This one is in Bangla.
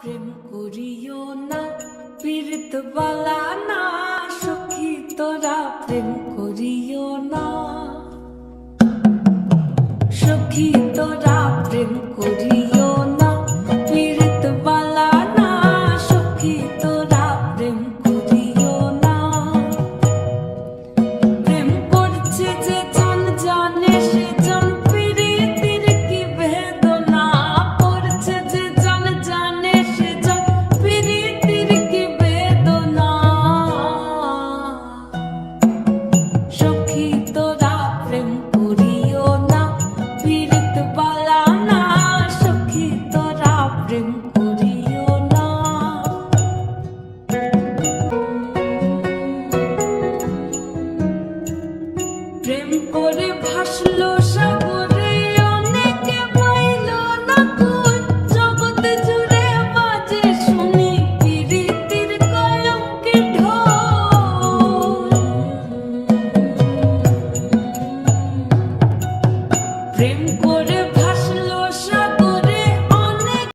প্রেম করিও না পীড়িত বালা না সখী তোরা প্রেম করিও না সখী তোরা প্রেম করিও না পীড়িত বালা না সখী তোরা প্রেম করিও না প্রেম করছে যে জন জানে সে জন পীড়িতের কি বেদনা করছে যে জন জানে সে জন পীড়িতের কি বেদনা সখী তোরা প্রেম করিও না পীড়িত বালা না সখী তোরা প্রেম করিও না প্রেম করে ভাসলো সাগরে অনেকে পাইল না কুল জগৎ জুড়ে বাজে শুনি পীড়িতের কলঙ্কের ঢোল প্রেম